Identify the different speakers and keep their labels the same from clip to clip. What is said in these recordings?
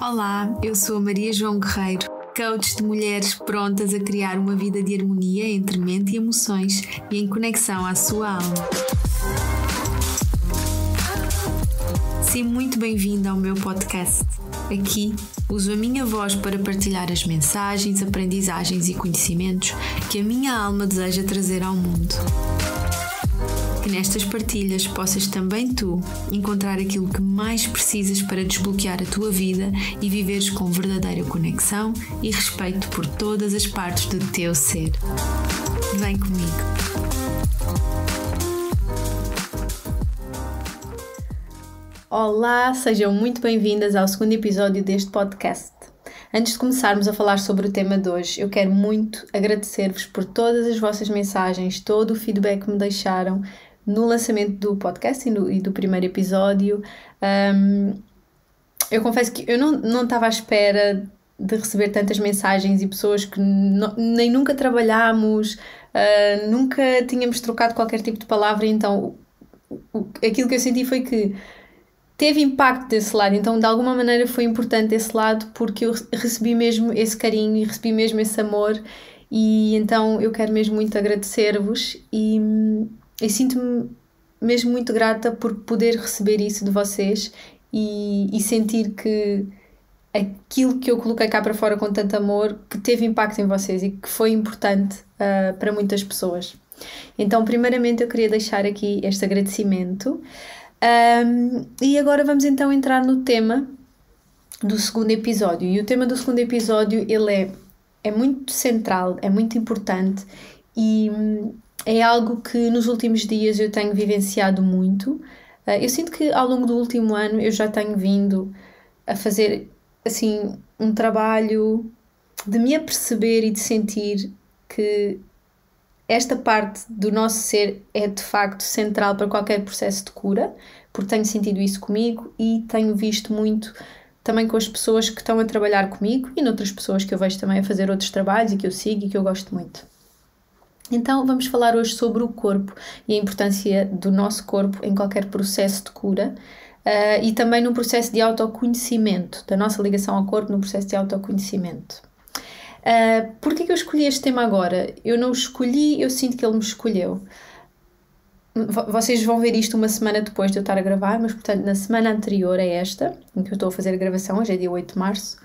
Speaker 1: Olá, eu sou a Maria João Guerreiro, coach de mulheres prontas a criar uma vida de harmonia entre mente e emoções e em conexão à sua alma. Seja muito bem-vinda ao meu podcast. Aqui uso a minha voz para partilhar as mensagens, aprendizagens e conhecimentos que a minha alma deseja trazer ao mundo. Que nestas partilhas possas também tu encontrar aquilo que mais precisas para desbloquear a tua vida e viveres com verdadeira conexão e respeito por todas as partes do teu ser. Vem comigo! Olá, sejam muito bem-vindas ao segundo episódio deste podcast. Antes de começarmos a falar sobre o tema de hoje, eu quero muito agradecer-vos por todas as vossas mensagens, todo o feedback que me deixaram no lançamento do podcast e do primeiro episódio. Eu confesso que eu não estava à espera de receber tantas mensagens e pessoas que nem nunca trabalhámos, nunca tínhamos trocado qualquer tipo de palavra, então aquilo que eu senti foi que teve impacto desse lado, então de alguma maneira foi importante esse lado porque eu recebi mesmo esse carinho e recebi mesmo esse amor e então eu quero mesmo muito agradecer-vos e sinto-me mesmo muito grata por poder receber isso de vocês e sentir que aquilo que eu coloquei cá para fora com tanto amor, que teve impacto em vocês e que foi importante para muitas pessoas. Então primeiramente eu queria deixar aqui este agradecimento. E agora vamos então entrar no tema do segundo episódio. E o tema do segundo episódio ele é muito central, é muito importante e é algo que nos últimos dias eu tenho vivenciado muito. Eu sinto que ao longo do último ano eu já tenho vindo a fazer assim um trabalho de me aperceber e de sentir que esta parte do nosso ser é de facto central para qualquer processo de cura, porque tenho sentido isso comigo e tenho visto muito também com as pessoas que estão a trabalhar comigo e noutras pessoas que eu vejo também a fazer outros trabalhos e que eu sigo e que eu gosto muito. Então vamos falar hoje sobre o corpo e a importância do nosso corpo em qualquer processo de cura e também no processo de autoconhecimento, da nossa ligação ao corpo no processo de autoconhecimento. Porquê que eu escolhi este tema agora? Eu não o escolhi, eu sinto que ele me escolheu. Vocês vão ver isto uma semana depois de eu estar a gravar, mas portanto na semana anterior a esta, em que eu estou a fazer a gravação, hoje é dia 8 de março,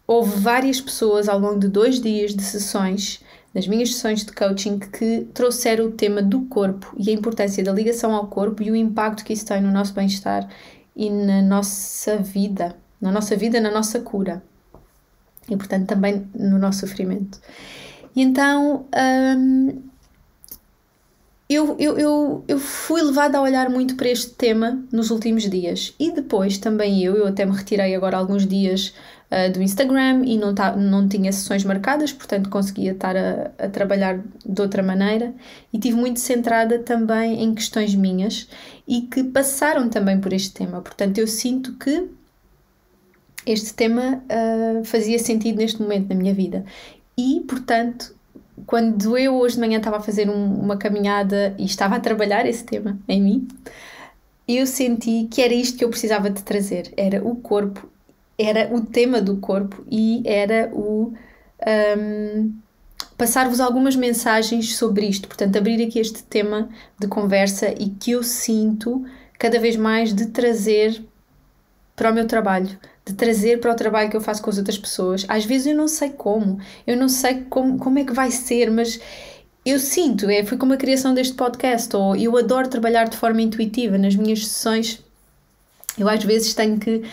Speaker 1: houve várias pessoas ao longo de 2 dias de sessões, nas minhas sessões de coaching, que trouxeram o tema do corpo e a importância da ligação ao corpo e o impacto que isso tem no nosso bem-estar e na nossa vida, na nossa cura. E, portanto, também no nosso sofrimento. E então, eu fui levada a olhar muito para este tema nos últimos dias. E depois também eu até me retirei agora alguns dias do Instagram e não tinha sessões marcadas, portanto conseguia estar a trabalhar de outra maneira. E estive muito centrada também em questões minhas e que passaram também por este tema. Portanto, eu sinto que este tema fazia sentido neste momento na minha vida e, portanto, quando eu hoje de manhã estava a fazer uma caminhada e estava a trabalhar esse tema em mim, eu senti que era isto que eu precisava de trazer, era o corpo, era o tema do corpo e era passar-vos algumas mensagens sobre isto, portanto abrir aqui este tema de conversa e que eu sinto cada vez mais de trazer para o meu trabalho, de trazer para o trabalho que eu faço com as outras pessoas. Às vezes eu não sei como é que vai ser, mas eu sinto, foi como a criação deste podcast, ou eu adoro trabalhar de forma intuitiva nas minhas sessões. Eu às vezes tenho que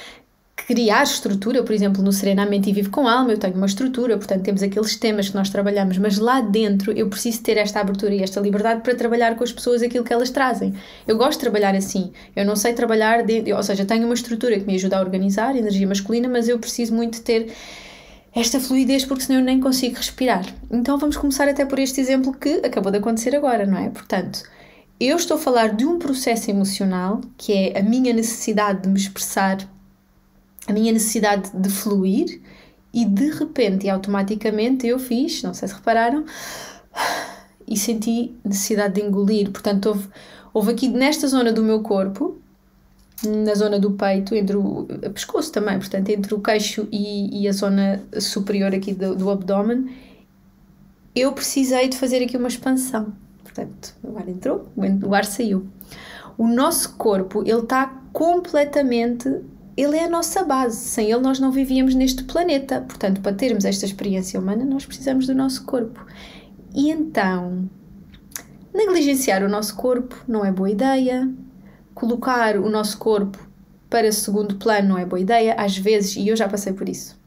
Speaker 1: criar estrutura, por exemplo, no Serenamente e Vivo com Alma, eu tenho uma estrutura, portanto temos aqueles temas que nós trabalhamos, mas lá dentro eu preciso ter esta abertura e esta liberdade para trabalhar com as pessoas aquilo que elas trazem. Eu gosto de trabalhar assim, eu não sei trabalhar, ou seja, tenho uma estrutura que me ajuda a organizar, energia masculina, mas eu preciso muito ter esta fluidez porque senão eu nem consigo respirar. Então vamos começar até por este exemplo que acabou de acontecer agora, não é? Portanto, eu estou a falar de um processo emocional que é a minha necessidade de me expressar, a minha necessidade de fluir e de repente e automaticamente eu fiz, não sei se repararam, e senti necessidade de engolir. Portanto, houve aqui nesta zona do meu corpo na zona do peito, entre o pescoço também, portanto, entre o queixo e a zona superior aqui do abdômen, eu precisei de fazer aqui uma expansão. Portanto, o ar entrou, o ar saiu. O nosso corpo, ele está completamente... Ele é a nossa base. Sem ele, nós não vivíamos neste planeta. Portanto, para termos esta experiência humana, nós precisamos do nosso corpo. E então, negligenciar o nosso corpo não é boa ideia. Colocar o nosso corpo para segundo plano não é boa ideia. Às vezes, e eu já passei por isso,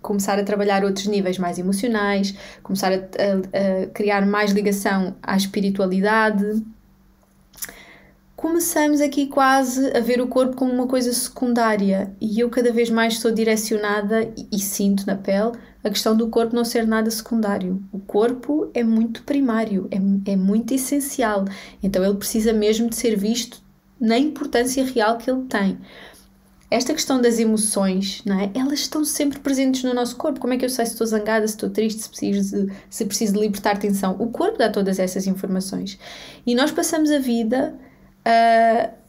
Speaker 1: começar a trabalhar outros níveis mais emocionais, começar a criar mais ligação à espiritualidade. Começamos aqui quase a ver o corpo como uma coisa secundária e eu cada vez mais sou direcionada e sinto na pele a questão do corpo não ser nada secundário. O corpo é muito primário, é muito essencial, então ele precisa mesmo de ser visto na importância real que ele tem. Esta questão das emoções, não é? Elas estão sempre presentes no nosso corpo. Como é que eu sei se estou zangada, se estou triste, se preciso de libertar tensão? O corpo dá todas essas informações. E nós passamos a vida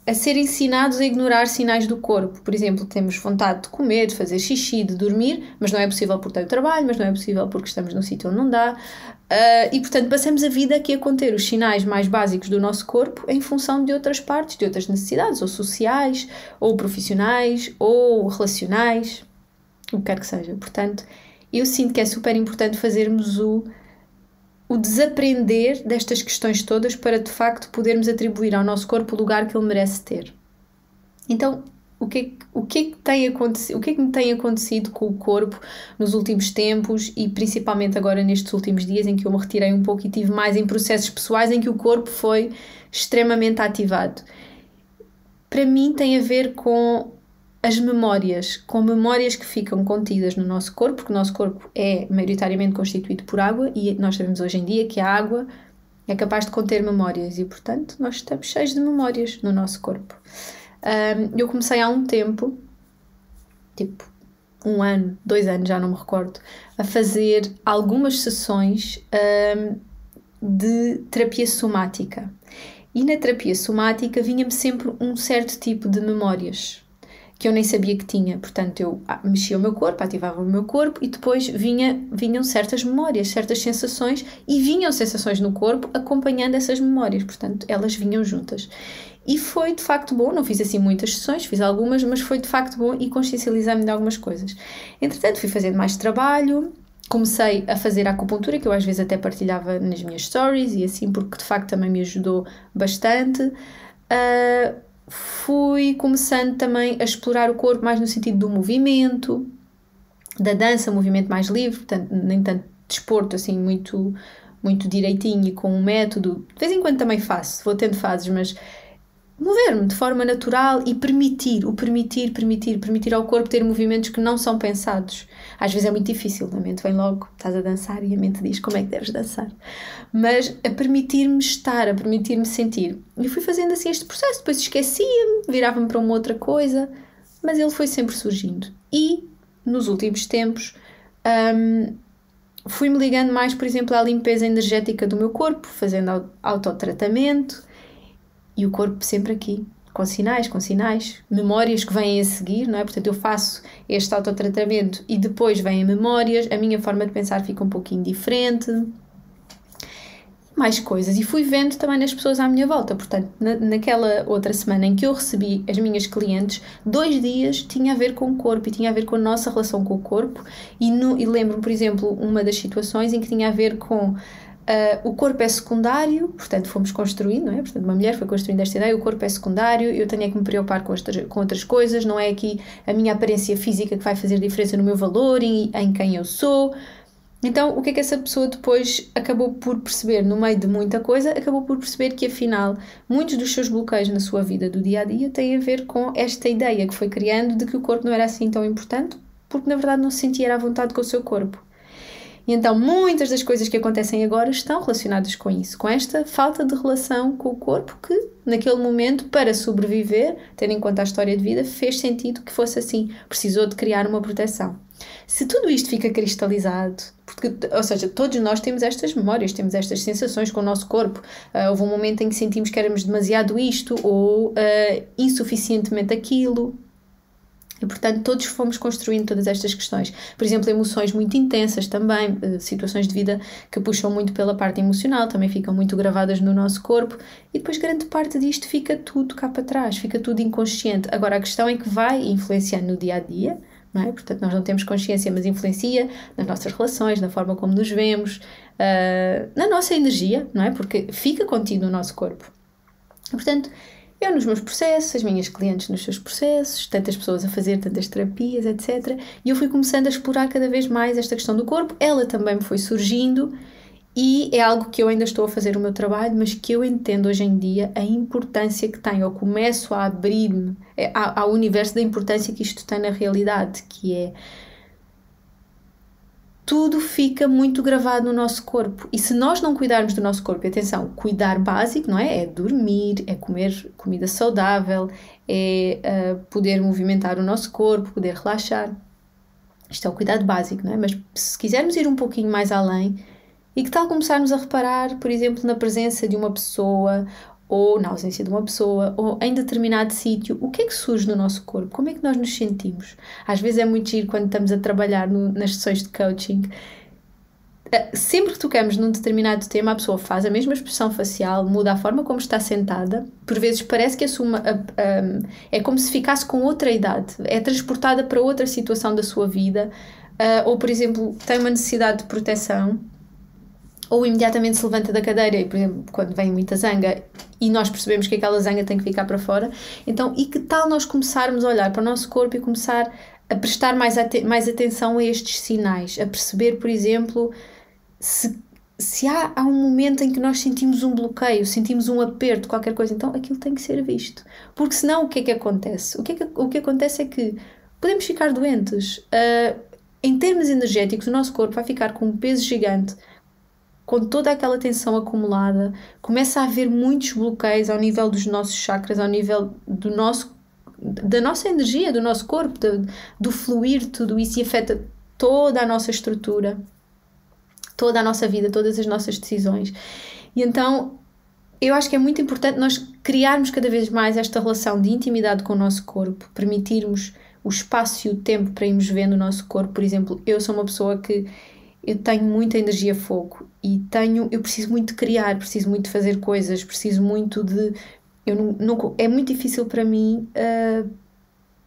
Speaker 1: a ser ensinados a ignorar sinais do corpo. Por exemplo, temos vontade de comer, de fazer xixi, de dormir, mas não é possível porque tenho trabalho, mas não é possível porque estamos num sítio onde não dá. E, portanto, passamos a vida aqui a conter os sinais mais básicos do nosso corpo em função de outras partes, de outras necessidades, ou sociais, ou profissionais, ou relacionais, o que quer que seja. Portanto, eu sinto que é super importante fazermos o desaprender destas questões todas para, de facto, podermos atribuir ao nosso corpo o lugar que ele merece ter. Então, o que é que me tem acontecido com o corpo nos últimos tempos e principalmente agora nestes últimos dias em que eu me retirei um pouco e tive mais em processos pessoais em que o corpo foi extremamente ativado? Para mim tem a ver com as memórias, com memórias que ficam contidas no nosso corpo, porque o nosso corpo é maioritariamente constituído por água e nós sabemos hoje em dia que a água é capaz de conter memórias e, portanto, nós estamos cheios de memórias no nosso corpo. Eu comecei há um tempo, tipo 1 ano, 2 anos, já não me recordo, a fazer algumas sessões de terapia somática. E na terapia somática vinha-me sempre um certo tipo de memórias que eu nem sabia que tinha. Portanto, eu mexia o meu corpo, ativava o meu corpo e depois vinham certas memórias, certas sensações e vinham sensações no corpo acompanhando essas memórias. Portanto, elas vinham juntas. E foi de facto bom, não fiz assim muitas sessões, fiz algumas, mas foi de facto bom e consciencializei-me de algumas coisas. Entretanto, fui fazendo mais trabalho, comecei a fazer a acupuntura, que eu às vezes até partilhava nas minhas stories e assim, porque de facto também me ajudou bastante. Fui começando também a explorar o corpo mais no sentido do movimento, da dança, movimento mais livre, portanto, nem tanto desporto assim muito, muito direitinho e com um método. De vez em quando também faço, vou tendo fases, mas mover-me de forma natural e permitir ao corpo ter movimentos que não são pensados. Às vezes é muito difícil, a mente vem logo, estás a dançar e a mente diz como é que deves dançar. Mas a permitir-me estar, a permitir-me sentir. E fui fazendo assim este processo, depois esquecia-me, virava-me para uma outra coisa, mas ele foi sempre surgindo. E, nos últimos tempos, fui-me ligando mais, por exemplo, à limpeza energética do meu corpo, fazendo autotratamento, e o corpo sempre aqui, com sinais, memórias que vêm a seguir, não é? Portanto, eu faço este autotratamento e depois vêm memórias, a minha forma de pensar fica um pouquinho diferente, mais coisas. E fui vendo também nas pessoas à minha volta. Portanto, naquela outra semana em que eu recebi as minhas clientes, 2 dias tinha a ver com o corpo e tinha a ver com a nossa relação com o corpo. E lembro-me, por exemplo, uma das situações em que tinha a ver com o corpo é secundário, portanto fomos construindo, não é? Portanto, uma mulher foi construindo esta ideia, o corpo é secundário, eu tenho que me preocupar com outras coisas, não é aqui a minha aparência física que vai fazer diferença no meu valor e em quem eu sou. Então, o que é que essa pessoa depois acabou por perceber? No meio de muita coisa, acabou por perceber que, afinal, muitos dos seus bloqueios na sua vida do dia-a-dia têm a ver com esta ideia que foi criando de que o corpo não era assim tão importante, porque, na verdade, não se sentia à vontade com o seu corpo. E então muitas das coisas que acontecem agora estão relacionadas com isso, com esta falta de relação com o corpo que, naquele momento, para sobreviver, tendo em conta a história de vida, fez sentido que fosse assim, precisou de criar uma proteção. Se tudo isto fica cristalizado, porque, ou seja, todos nós temos estas memórias, temos estas sensações com o nosso corpo, houve um momento em que sentimos que éramos demasiado isto ou insuficientemente aquilo. E, portanto, todos fomos construindo todas estas questões. Por exemplo, emoções muito intensas também, situações de vida que puxam muito pela parte emocional, também ficam muito gravadas no nosso corpo e depois grande parte disto fica tudo cá para trás, fica tudo inconsciente. Agora, a questão é que vai influenciando no dia-a-dia, não é? Portanto, nós não temos consciência, mas influencia nas nossas relações, na forma como nos vemos, na nossa energia, não é? Porque fica contido no nosso corpo. E, portanto, eu nos meus processos, as minhas clientes nos seus processos, tantas pessoas a fazer tantas terapias, etc. E eu fui começando a explorar cada vez mais esta questão do corpo. Ela também me foi surgindo e é algo que eu ainda estou a fazer o meu trabalho, mas que eu entendo hoje em dia a importância que tem. Eu começo a abrir-me ao universo da importância que isto tem na realidade, que é tudo fica muito gravado no nosso corpo. E se nós não cuidarmos do nosso corpo, e atenção, cuidar básico, não é? É dormir, é comer comida saudável, é poder movimentar o nosso corpo, poder relaxar. Isto é o cuidado básico, não é? Mas se quisermos ir um pouquinho mais além, e que tal começarmos a reparar, por exemplo, na presença de uma pessoa, ou na ausência de uma pessoa, ou em determinado sítio, o que é que surge no nosso corpo? Como é que nós nos sentimos? Às vezes é muito giro quando estamos a trabalhar nas sessões de coaching. Sempre que tocamos num determinado tema, a pessoa faz a mesma expressão facial, muda a forma como está sentada, por vezes parece que assume, é como se ficasse com outra idade, é transportada para outra situação da sua vida, ou por exemplo, tem uma necessidade de proteção, ou imediatamente se levanta da cadeira, e, por exemplo, quando vem muita zanga e nós percebemos que aquela zanga tem que ficar para fora, então, e que tal nós começarmos a olhar para o nosso corpo e começar a prestar mais atenção a estes sinais, a perceber, por exemplo, se há um momento em que nós sentimos um bloqueio, sentimos um aperto, qualquer coisa, então aquilo tem que ser visto. Porque senão o que é que acontece? O que acontece é que podemos ficar doentes. Em termos energéticos, o nosso corpo vai ficar com um peso gigante, com toda aquela tensão acumulada, começa a haver muitos bloqueios ao nível dos nossos chakras, ao nível da nossa energia, do nosso corpo, do fluir, tudo isso, e afeta toda a nossa estrutura, toda a nossa vida, todas as nossas decisões. E então, eu acho que é muito importante nós criarmos cada vez mais esta relação de intimidade com o nosso corpo, permitirmos o espaço e o tempo para irmos vendo o nosso corpo. Por exemplo, eu sou uma pessoa que eu tenho muita energia fogo e eu preciso muito de criar, preciso muito de fazer coisas, preciso muito de... é muito difícil para mim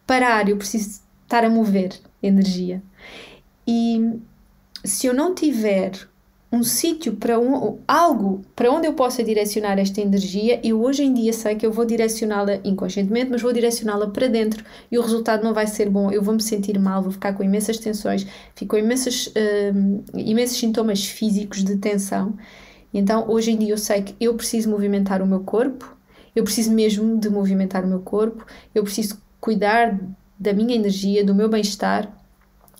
Speaker 1: parar, eu preciso estar a mover energia. E se eu não tiver um sítio algo para onde eu possa direcionar esta energia, eu hoje em dia sei que eu vou direcioná-la inconscientemente, mas vou direcioná-la para dentro e o resultado não vai ser bom, eu vou me sentir mal, vou ficar com imensas tensões, fico com imensos sintomas físicos de tensão. Então hoje em dia eu sei que eu preciso movimentar o meu corpo, eu preciso mesmo de movimentar o meu corpo, eu preciso cuidar da minha energia, do meu bem-estar.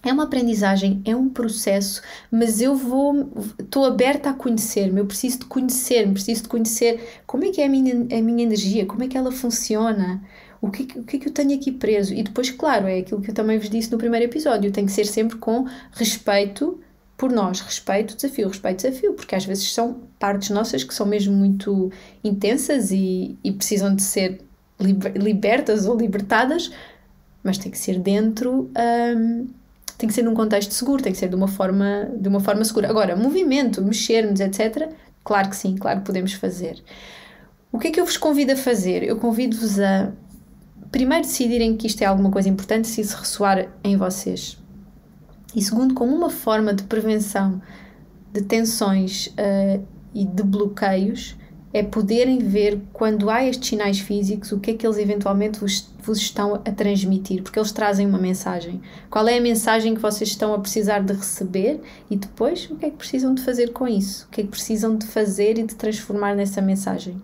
Speaker 1: É uma aprendizagem, é um processo, mas estou aberta a conhecer-me, eu preciso de conhecer-me, preciso de conhecer como é que é a minha energia, como é que ela funciona, o que é que eu tenho aqui preso. E depois, claro, é aquilo que eu também vos disse no primeiro episódio, tem que ser sempre com respeito por nós, respeito, desafio, porque às vezes são partes nossas que são mesmo muito intensas e precisam de ser libertas ou libertadas, mas tem que ser dentro... tem que ser num contexto seguro, tem que ser de uma forma segura. Agora, movimento, mexermos, etc., claro que sim, claro que podemos fazer. O que é que eu vos convido a fazer? Eu convido-vos a, primeiro, decidirem que isto é alguma coisa importante, se isso ressoar em vocês. E segundo, como uma forma de prevenção de tensões e de bloqueios, é poderem ver quando há estes sinais físicos, o que é que eles eventualmente vos estão a transmitir, porque eles trazem uma mensagem. Qual é a mensagem que vocês estão a precisar de receber e depois o que é que precisam de fazer com isso? O que é que precisam de fazer e de transformar nessa mensagem?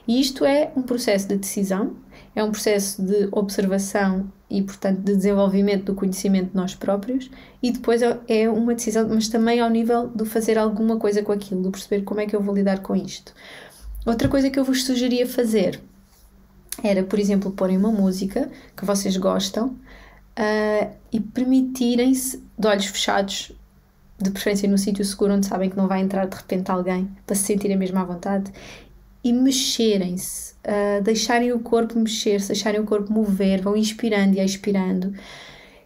Speaker 1: E isto é um processo de decisão, é um processo de observação e, portanto, de desenvolvimento do conhecimento de nós próprios, e depois é uma decisão, mas também ao nível de fazer alguma coisa com aquilo, de perceber como é que eu vou lidar com isto. Outra coisa que eu vos sugeria fazer era, por exemplo, porem uma música que vocês gostam e permitirem-se, de olhos fechados, de preferência num sítio seguro onde sabem que não vai entrar de repente alguém, para se sentirem mesmo à vontade, e mexerem-se, deixarem o corpo mexer-se, deixarem o corpo mover, vão inspirando e expirando,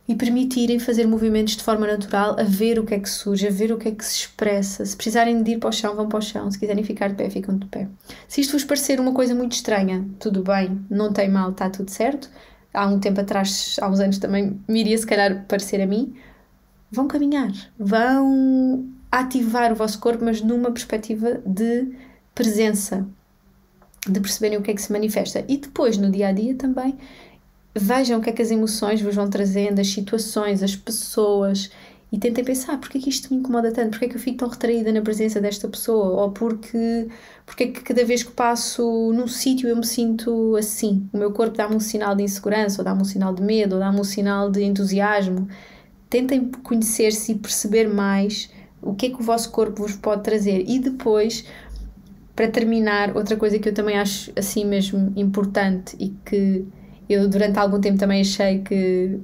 Speaker 1: e permitirem fazer movimentos de forma natural, a ver o que é que surge, a ver o que é que se expressa. Se precisarem de ir para o chão, vão para o chão. Se quiserem ficar de pé, ficam de pé. Se isto vos parecer uma coisa muito estranha, tudo bem, não tem mal, está tudo certo. Há um tempo atrás, há uns anos também, me iria se calhar parecer a mim. Vão caminhar, vão ativar o vosso corpo, mas numa perspectiva de presença, de perceberem o que é que se manifesta. E depois, no dia-a-dia também, vejam o que é que as emoções vos vão trazendo, as situações, as pessoas, e tentem pensar, porque é que isto me incomoda tanto? Porque é que eu fico tão retraída na presença desta pessoa? Ou porque é que cada vez que passo num sítio eu me sinto assim? O meu corpo dá-me um sinal de insegurança, ou dá-me um sinal de medo, ou dá-me um sinal de entusiasmo. Tentem conhecer-se e perceber mais o que é que o vosso corpo vos pode trazer. E depois, para terminar, outra coisa que eu também acho assim mesmo importante e que eu durante algum tempo também achei que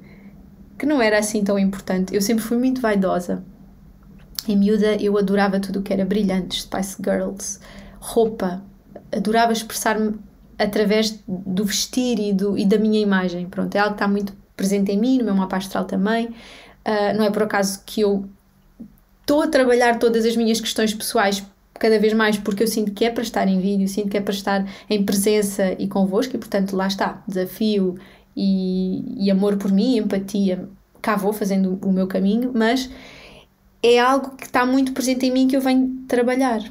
Speaker 1: não era assim tão importante. Eu sempre fui muito vaidosa. Em miúda eu adorava tudo o que era brilhante, Spice Girls, roupa. Adorava expressar-me através do vestir e da minha imagem. Pronto, é algo que está muito presente em mim, no meu mapa astral também. Não é por acaso que eu estou a trabalhar todas as minhas questões pessoais cada vez mais, porque eu sinto que é para estar em vídeo, sinto que é para estar em presença e convosco, e portanto lá está, desafio e amor por mim, empatia, cá vou fazendo o meu caminho, mas é algo que está muito presente em mim que eu venho trabalhar.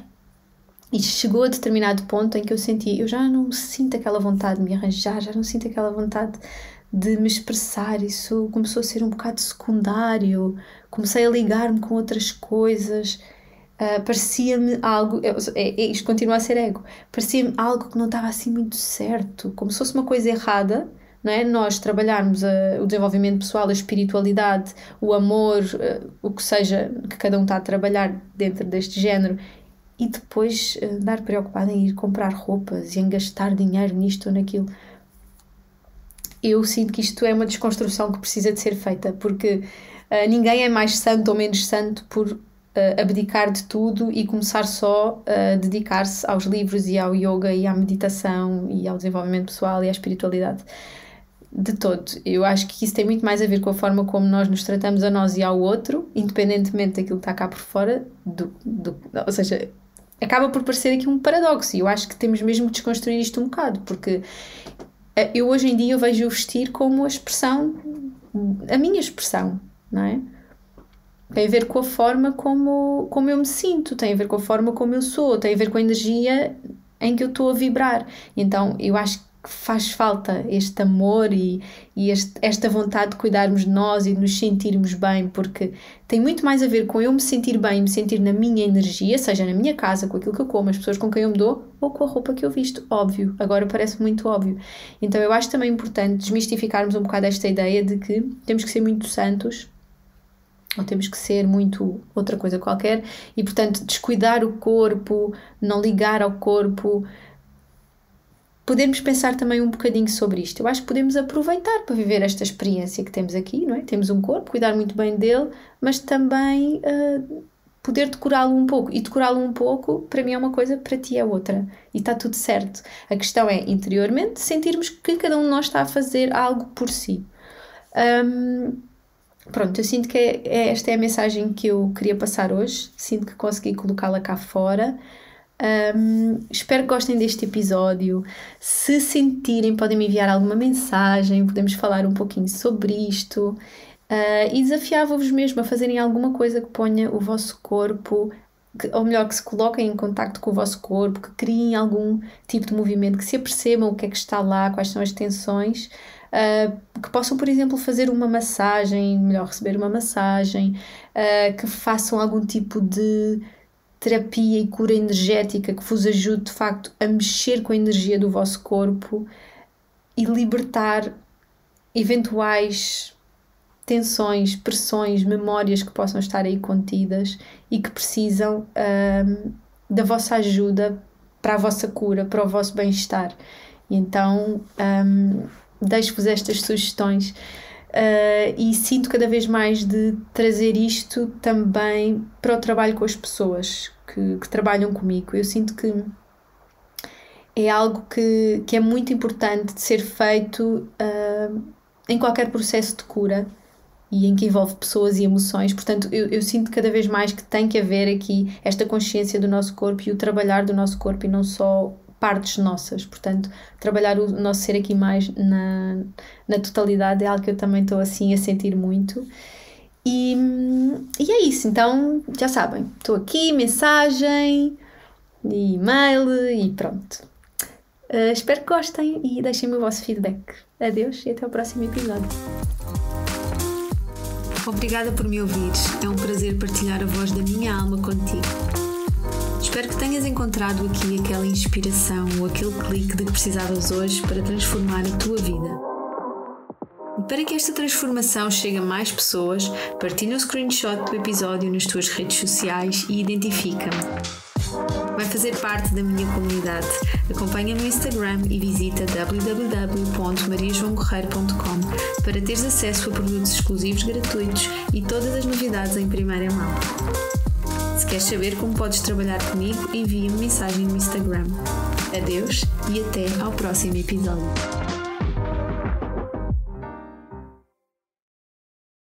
Speaker 1: E chegou a determinado ponto em que eu senti, eu já não sinto aquela vontade de me arranjar, já não sinto aquela vontade de me expressar, isso começou a ser um bocado secundário, comecei a ligar-me com outras coisas. Parecia-me algo, isto continua a ser ego, parecia-me algo que não estava assim muito certo, como se fosse uma coisa errada, não é? Nós trabalharmos o desenvolvimento pessoal, a espiritualidade, o amor, o que seja que cada um está a trabalhar dentro deste género, e depois andar preocupada em ir comprar roupas e em gastar dinheiro nisto ou naquilo. Eu sinto que isto é uma desconstrução que precisa de ser feita, porque ninguém é mais santo ou menos santo por abdicar de tudo e começar só a dedicar-se aos livros e ao yoga e à meditação e ao desenvolvimento pessoal e à espiritualidade. De todo. Eu acho que isso tem muito mais a ver com a forma como nós nos tratamos a nós e ao outro, independentemente daquilo que está cá por fora, ou seja, acaba por parecer aqui um paradoxo, e eu acho que temos mesmo que desconstruir isto um bocado, porque eu hoje em dia eu vejo o vestir como a expressão, a minha expressão, não é? Tem a ver com a forma como eu me sinto, tem a ver com a forma como eu sou, tem a ver com a energia em que eu estou a vibrar. Então eu acho que faz falta este amor e esta vontade de cuidarmos de nós e de nos sentirmos bem, porque tem muito mais a ver com eu me sentir bem, me sentir na minha energia, seja na minha casa, com aquilo que eu como, as pessoas com quem eu me dou, ou com a roupa que eu visto, óbvio, agora parece muito óbvio. Então eu acho também importante desmistificarmos um bocado esta ideia de que temos que ser muito santos, ou temos que ser muito outra coisa qualquer, e portanto descuidar o corpo, não ligar ao corpo. Podemos pensar também um bocadinho sobre isto. Eu acho que podemos aproveitar para viver esta experiência que temos aqui, não é? Temos um corpo, cuidar muito bem dele, mas também poder decorá-lo um pouco. E decorá-lo um pouco, para mim é uma coisa, para ti é outra. E está tudo certo. A questão é, interiormente, sentirmos que cada um de nós está a fazer algo por si. Pronto, eu sinto que esta é a mensagem que eu queria passar hoje. Sinto que consegui colocá-la cá fora. Espero que gostem deste episódio. Se sentirem, podem me enviar alguma mensagem, podemos falar um pouquinho sobre isto, e desafiava-vos mesmo a fazerem alguma coisa que ponha o vosso corpo, ou melhor, que se coloquem em contacto com o vosso corpo, que criem algum tipo de movimento, que se apercebam o que é que está lá, quais são as tensões, que possam, por exemplo, fazer uma massagem, melhor receber uma massagem, que façam algum tipo de terapia e cura energética que vos ajude de facto a mexer com a energia do vosso corpo, e libertar eventuais tensões, pressões, memórias que possam estar aí contidas e que precisam da vossa ajuda para a vossa cura, para o vosso bem-estar. E então deixo-vos estas sugestões e sinto cada vez mais de trazer isto também para o trabalho com as pessoas que trabalham comigo. Eu sinto que é algo que é muito importante de ser feito em qualquer processo de cura e em que envolve pessoas e emoções. Portanto, eu sinto cada vez mais que tem que haver aqui esta consciência do nosso corpo e o trabalhar do nosso corpo e não só partes nossas. Portanto, trabalhar o nosso ser aqui mais na totalidade é algo que eu também estou assim a sentir muito. E é isso. Então, já sabem, estou aqui, mensagem, e-mail e pronto. Espero que gostem e deixem-me o vosso feedback. Adeus e até o próximo episódio. Obrigada por me ouvires. É um prazer partilhar a voz da minha alma contigo. Espero que tenhas encontrado aqui aquela inspiração ou aquele clique de que precisavas hoje para transformar a tua vida. E para que esta transformação chegue a mais pessoas, partilha o screenshot do episódio nas tuas redes sociais e identifica-me. Vai fazer parte da minha comunidade. Acompanha-me no Instagram e visita www.mariajoaocorreia.com para teres acesso a produtos exclusivos gratuitos e todas as novidades em primeira mão. Se queres saber como podes trabalhar comigo, envia-me mensagem no Instagram. Adeus e até ao próximo episódio.